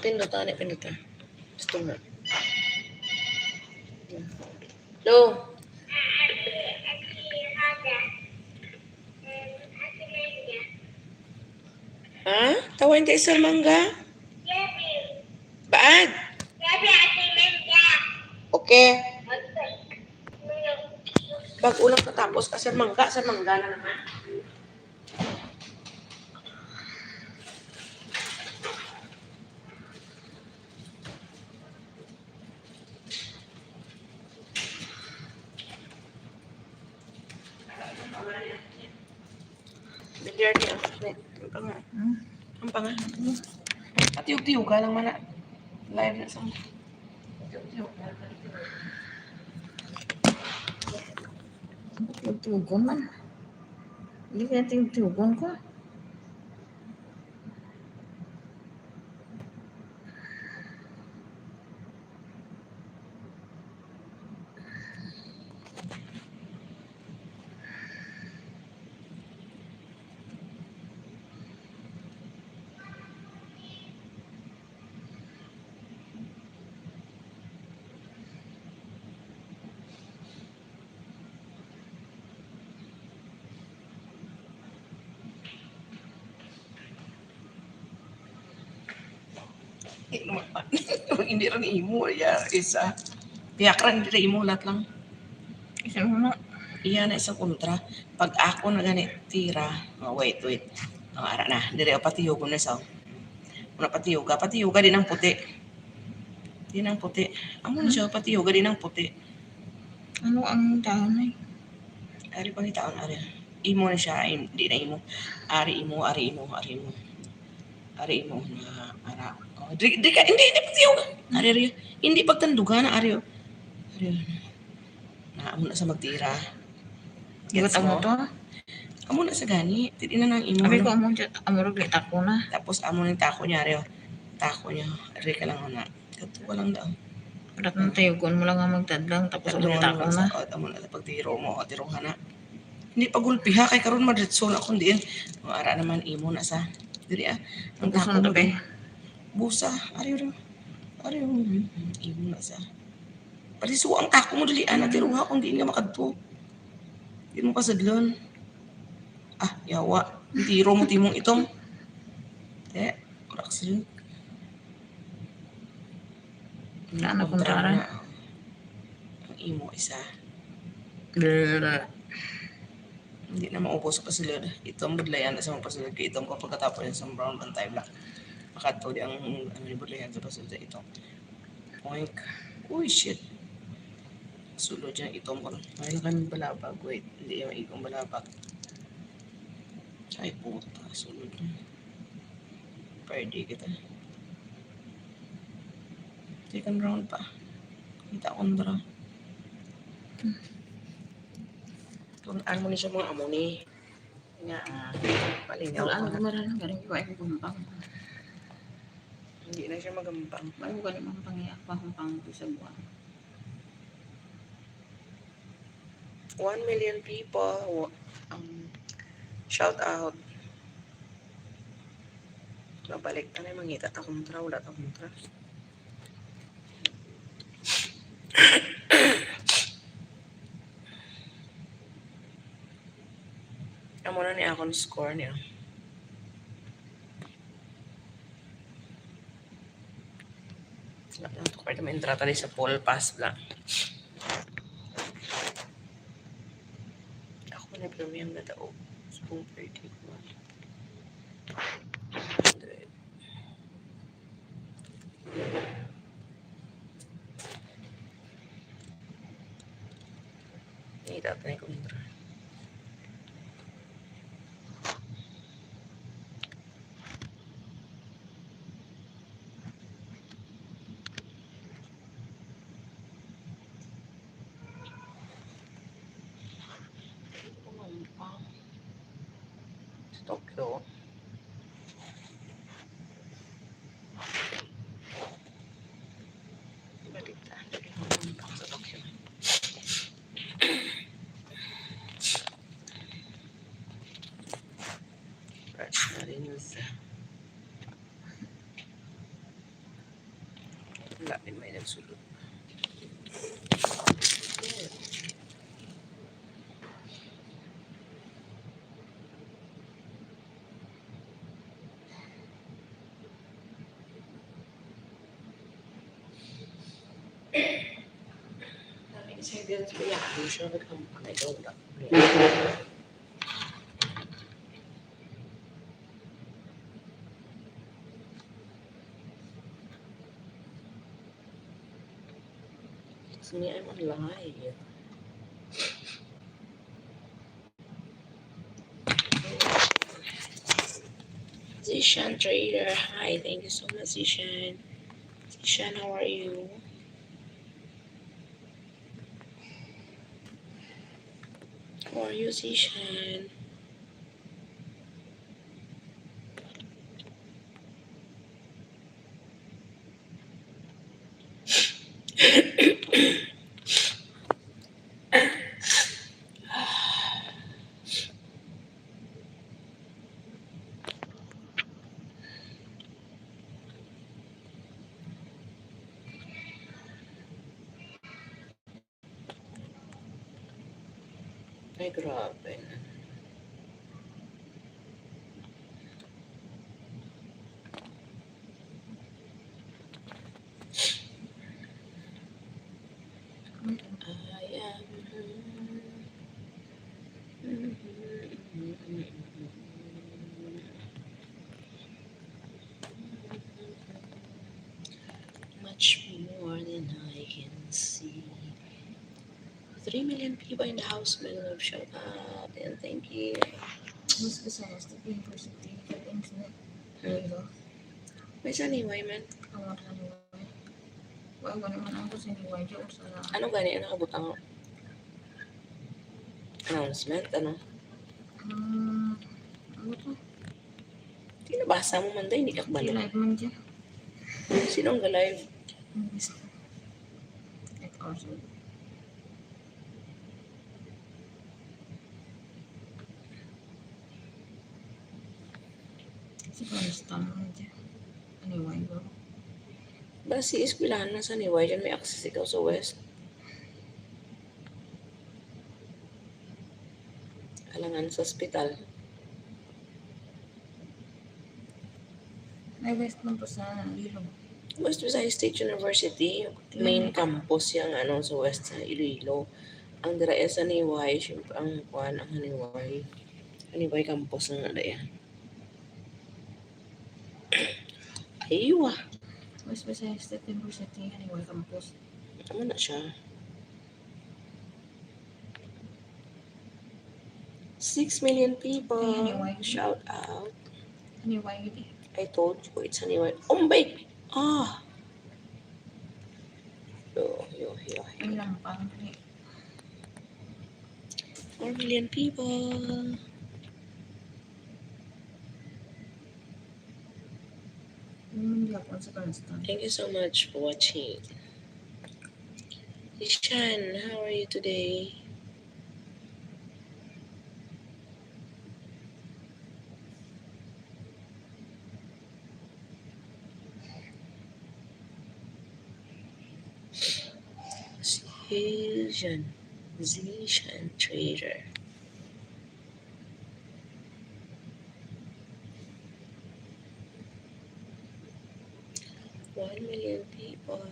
Pindutan. Gusto nga. Lo. Ha? Tawain ka isang mangga? Baad? Okay. Pag ulang katapos ka sa mangga na naman. Billiards niya. Ang panga. Patiyog-tiyog lang man na. Live na sa mga. Patiyog-tiyog. Tiyog-tiyogon man. Hindi kaya tiyog-tiyogon ko. Hindi rin imo ya isa. Piyakran hindi rin imo lahat lang. Isa mo na. Iya na isang kontra. Pag ako na ganit tira, wait. Ang ara na, dire patiyog na sa. Una patiyog din ang puti. Din ang puti. Amo na siya patiyog din ang puti. Ano ang taon ay? Ari pangitaon ari. Imo na siya, hindi na imo. Ari imo na ara. Oh, di ka hindi patiyog. Ari. Hindi pagtandugan na ari. Na amo na sa magtira. Gets mo to? Amo na sa gani. Tidi na nang imo. Abi ko amo rig tako na. Tapos amo ng tako niya ari. Tako niya. Ari ka lang na. Katuwa lang daw. Padat ng tiyugon mo lang ang magtadlang tapos amo tako na. Amo na sa pagtiro mo. Tirong hana. Hindi pagulpiha kay karon madretso na kundi ang ara naman imo na sa diri ang tako mo busa ari imo na sa pariso ang tako mo dali ana tiruha kung di nga makadto di mo kasadlon yawa tiro mo timong itong orak sila na kontraran ang imo isa Bleh. Hindi na maubos sa pasilid. Itong budlayan na sa mga pasilid. Itong ko pagkatapos yung sa brown bantay black. Makato di ang budlayan sa pasilid. Itong poink. Uy, shit. Sulod dyan itong ko. May lang kami balabag. Wait, hindi yung ikong balabag. Ay, puta. Sulod na. Pwede kita. Second round pa. Kita akong brown. Tulaan mo ni siya mga amo ni. Nga, palingaw ko Tulaan na. ko maran galing ko ay gumpang. Hindi na siya magampang. Bago galing ang pangyapak ko sa buwan. 1 million people. Shout out. Babalik na yung mangita. Takontra. Wala takontra. Amo na ni akong score niya. Wala to kaya may entrata sa poll pass lang. Ako na premium na tao. Spoon 30 ko. 100. Hindi dapat na yung kontra. Tokyo. Balik na. Dali mo pumunta sa Tokyo. Fresh na rin news. Lapin may nagsulot. Saya dia sebenarnya aku siya nagkampan na ikaw na. Sini I'm on live. Zishan Trader, hi, thank you so much, Zishan. Zishan, how are you? How are you, Zishan? Ay, grabe. I am. Much more than I can see. 3 million people in the house, my love. Shout out and thank you. Mas Visayas, the university, the internet. Ilo. May saniway man. Ang mga kaniway. Wala ko naman ang kusiniway dyan sa... Ano gani? Ano kabutang announcement? Ano? Ano to? Tinabasa mo man daw, hindi kakbalo. Live man dyan. Sino ang ga-live? It also. Si Panistan man dyan. Anyway, bro. Ba si eskwelahan na sa niway, dyan may access ikaw sa West. Alangan sa ospital. May West man po sa Ilong. West Visayas State University, main campus yung ano sa West sa Iloilo. Ang dira sa Niway, syempre ang kuan ang Haniway. Haniway campus ng daya. Aywa. West Visayas State University, anyway, campus. Ano na siya? 6 million people. Anyway. Shout out. Anyway, hindi. I told you it's Haniway. Umbay! Ah! Yo. Ay lang pang 4 million people. hindi ako sa Panistan. Thank you so much for watching. Ishan, how are you today? Zishan Trader. One million people.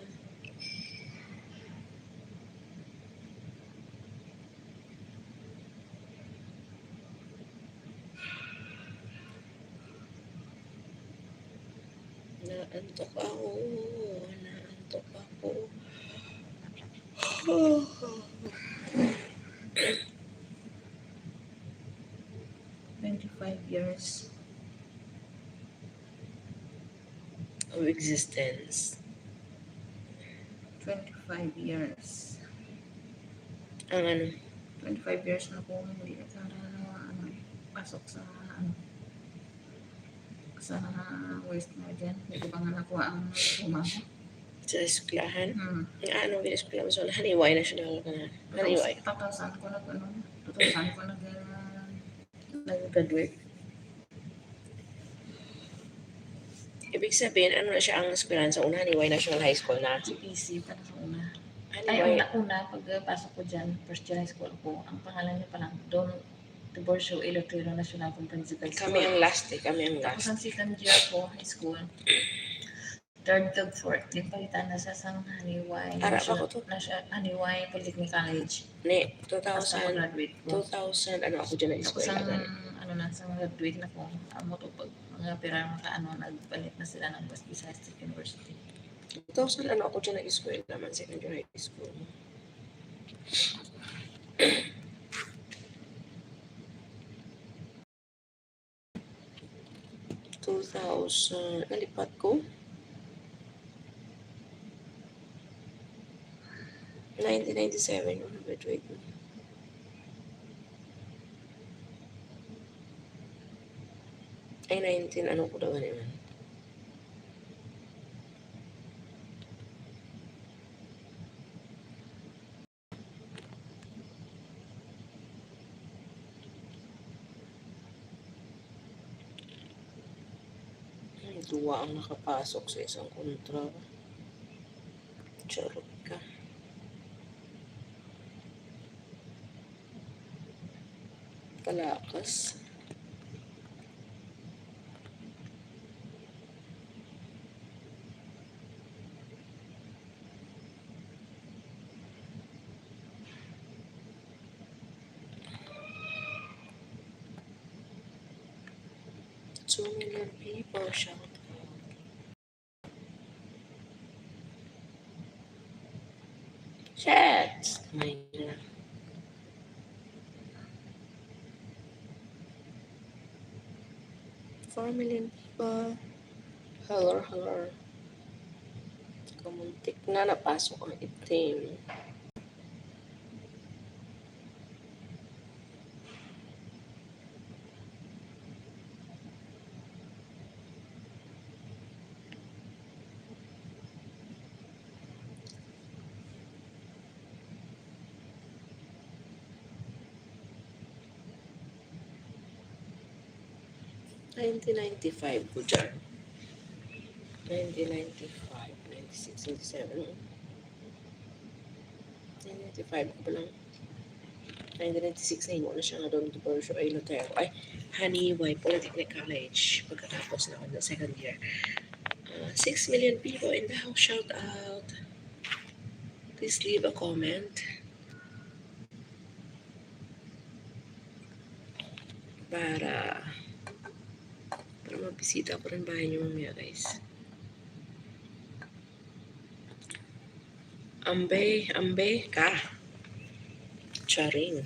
Naantok ako. 25 years. Of existence. 25 years. Ang ano? 25 years na po hindi pasok sa sa West na dyan. Hindi ko pa nga nakuha ang umama. Sa eskwelahan? Ang ano, eskwelahan. So, Haniway na siya dahil ka na. Haniway. 2000 ko nag-graduate. Ibig sabihin, ano na siya ang eskwelahan sa una? Haniway National High School na? Si PC pa sa una. Ay, Haniway, una, pagpasok ko dyan, first year high school ko, ang pangalan niya pa lang, Don Tiborcio Ilocano National Comprehensive High School. kami ang last eh. Kami ang Tapos last. ang second year ko, high school, third to fourth, din palitan na sa Haniway Ara ba ko to? Haniway Polytechnic College. Ne, Tapos ako 2000, graduate ko. 2000, ano ako dyan na Tapos eskwela. ang sa graduate na ko, amo to pag mga pira nagpalit na sila ng West Visayas State University. 2000, ano ako dyan na eskwela man, second year high school. Nalipat ko? 1997 yung graduate mo. Ay, 19, ano ko daw naman. Duwa ang nakapasok sa isang kontra. Charot ka. Kalakas. So million people shout out. Shit! My God. Four million people. Hello. Kamuntik na napasok ang itim. $1995 ko dyan. 1995, 96, 97. 1995 ko pa lang. 1996 na himo na siya nga doon to Borcio ay Lotero. Ay, Haniway Polytechnic College. Pagkatapos na ako ng second year. 6 million people in the house. Shout out. Please leave a comment. Para mabisita ko rin bahay niyo mamaya, guys. Ambe ka. Charing.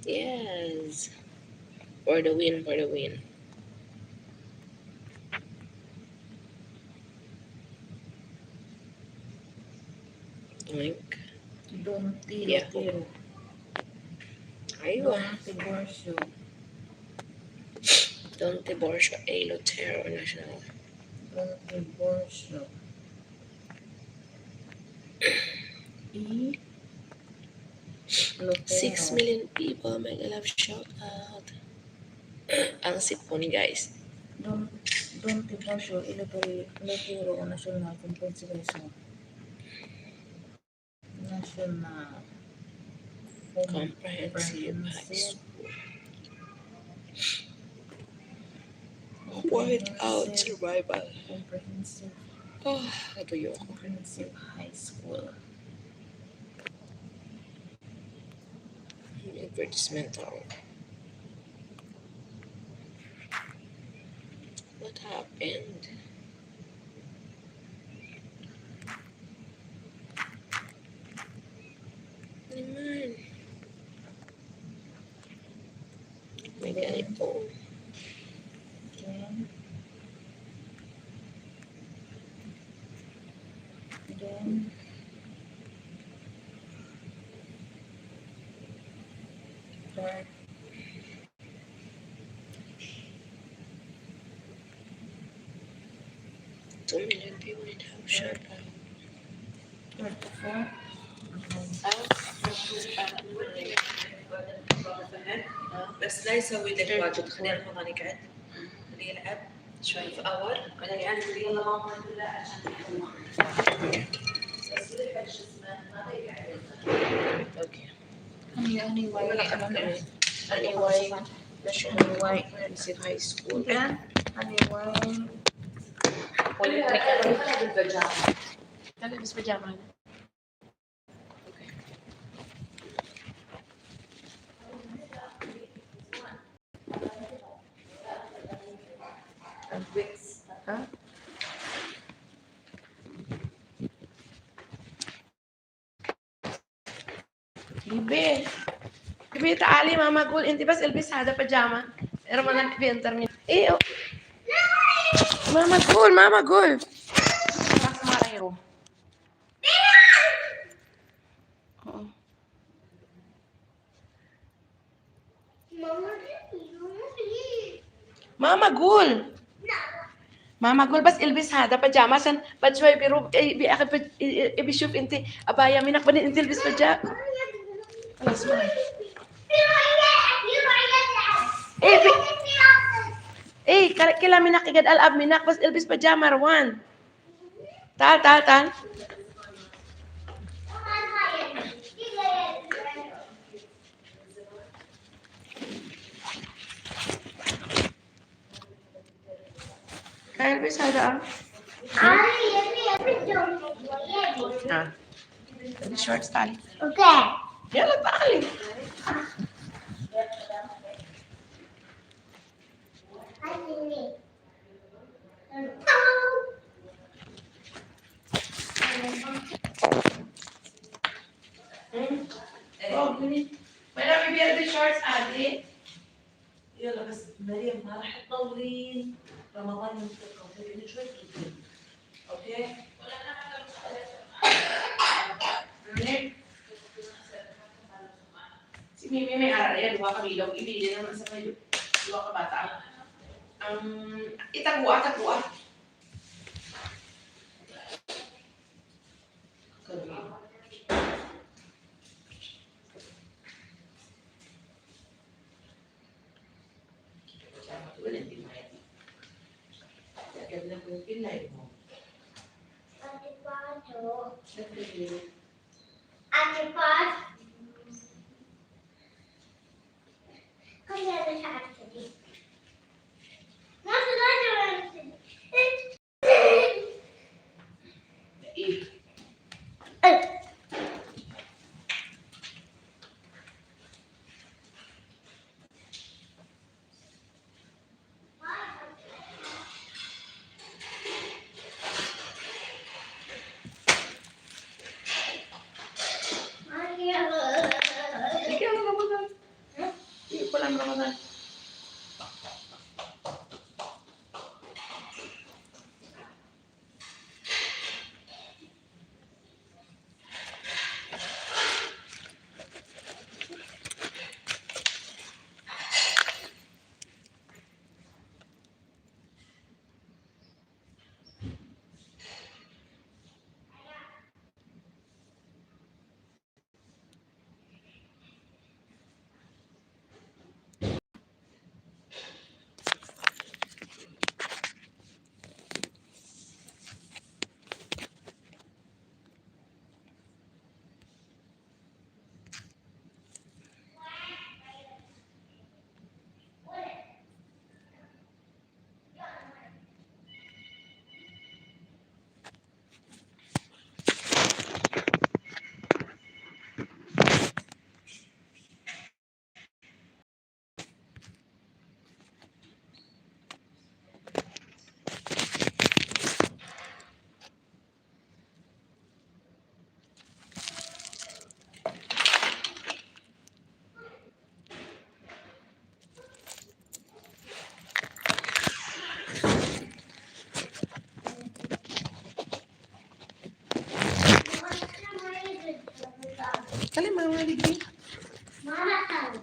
Yes. For the win. Oink. Don Yeah. Tiborcio. Aywa. Don Tiborcio A. Lotero National. Don Tiborcio. 6 million people. Mega love shout out. Ang sipon, guys. Don Tiborcio Ilocano National Comprehensive High School. National Comprehensive High School. White out survival. Comprehensive Katuyo ko. Comprehensive High School. Advertisemental. What happened? Naman. May ganito. Then third, 2 million people in house. Shout out. third to fourth, Best لا يسوي لك واجد، خلينا نحط عليك عد اللي يلعب شوي في اور ولا يعني يقول يلا ماما لا عشان Okay. anyway Let me see if high school. Talabas pajama na. Okay. Huh? بيبي تعالي ماما قول انت بس البس هذا بيجامه رمضان بينتر من ايه ماما قول بس ما رايرو ماما قول بس البس هذا بيجامه عشان بعد شوي بيروح بياخذ بيشوف انت ابايا منك بعدين انت البس بيجامه خلاص ما ايه كلا منك قد الاب منك بس البس بيجامه روان تعال البس هذا البس شورتس تعالي اوكي يلا تعالي وين بيبي البس شورتس عادي يلا بس مريم ما راح تطولين رمضان منطقة وتبين شوي تطولين اوكي si Mimi may aral yan, dua kami daw, ibili naman sa kayo, dua ka bata. Itagua. Ramadan. Kali mama lagi. Mama tahu.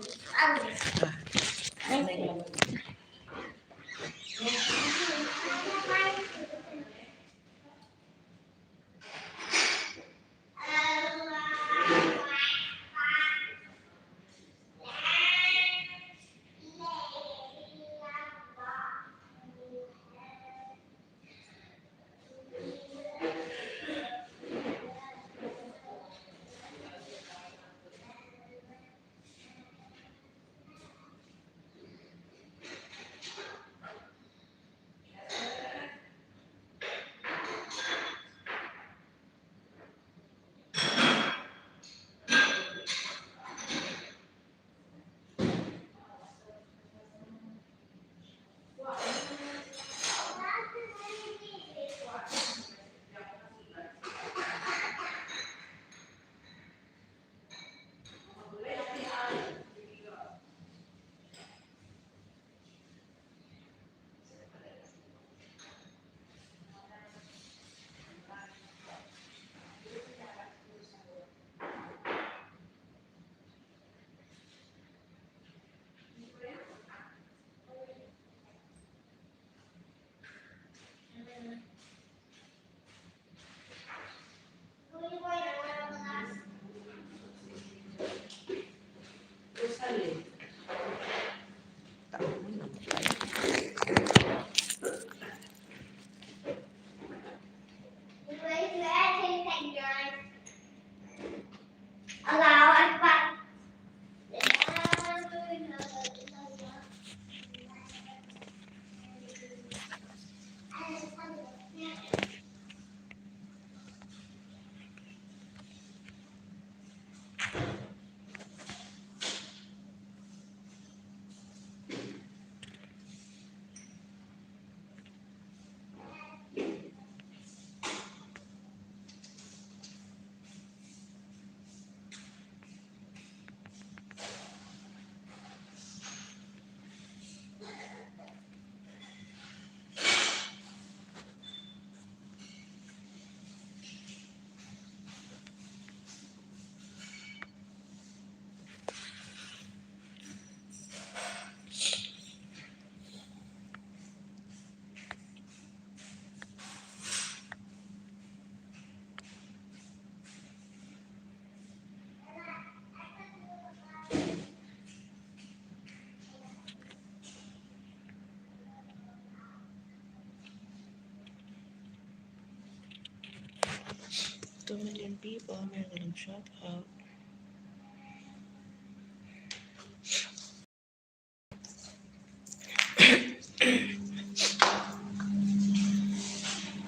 2 million people. May galang shout out.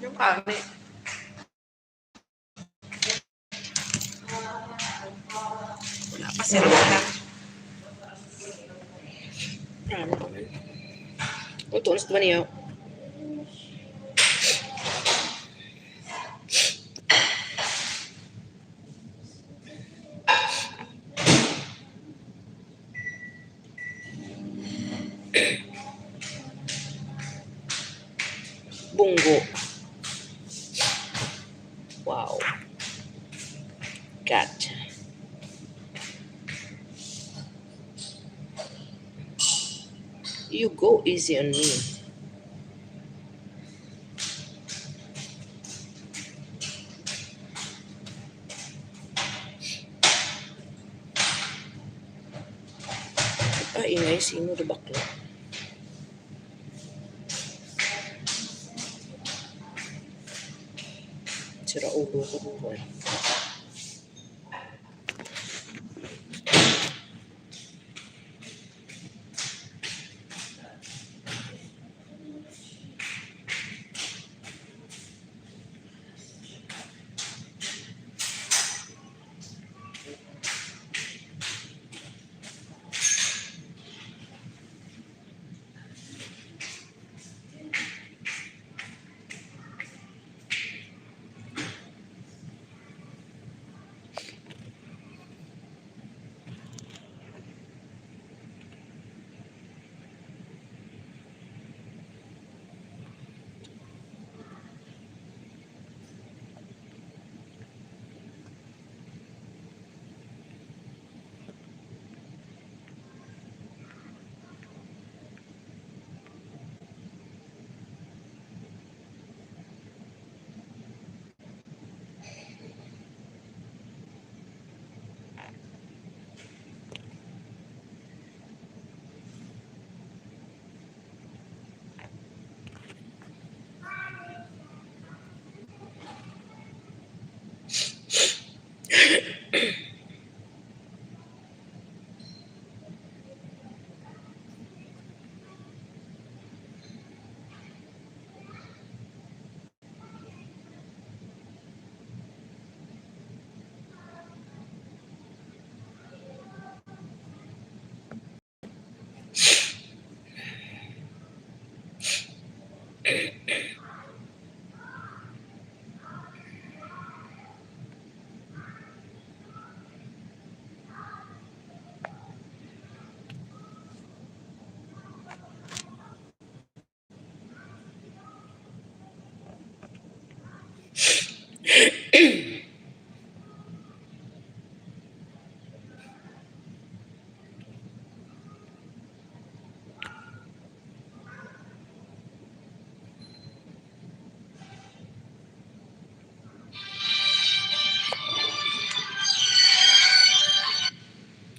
Yung kami. Wala pa sila wala. Ano naman? Ito, unas naman niyo. Bungo. Wow. Gotcha. You go easy on me. Ingay, sino na bakla? Sira ulo ko buwan.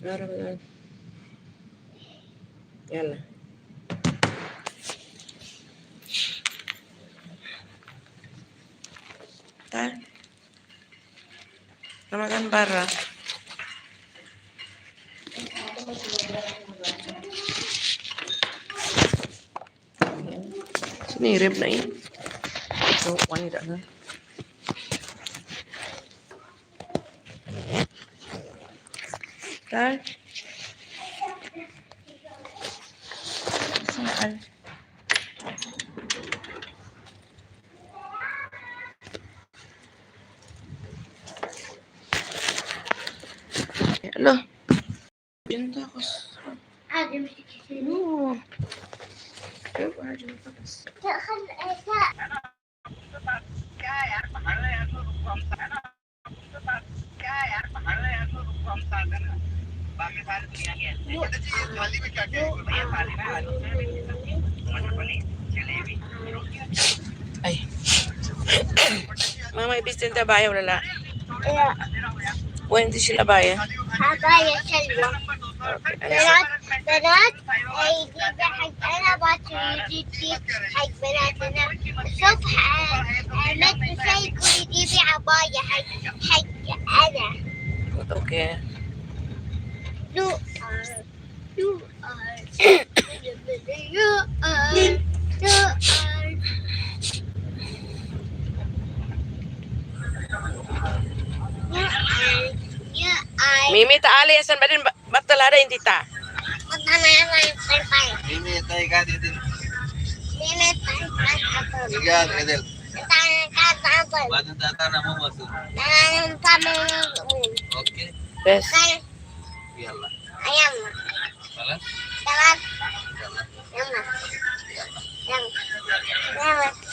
Araw. Yalla. Tal. Ramadan bara. Sinirip na yun. So, wanita na. Tal. Saan? Hello. Pinta ako. عادي مش تكسيني No. Kaya ba dyan pa kas? تأخذ Ay. Mama, ibig din tayo, wala. يا When di sila baya? عباية سلوى بنات جيبي حق أنا باكر جدي حق بناتنا الصبح عملت شيء يقول جيبي عباية حق أنا Okay. you are you are you are you are Mimi taali asan ba din batal ada yung tita? Ini tayo ka dito. Ini Igan, Edel. Badan tata na mo masuk. Oke. Yes. Biarlah. ayam Salah. Salam. Ayam. Ayam.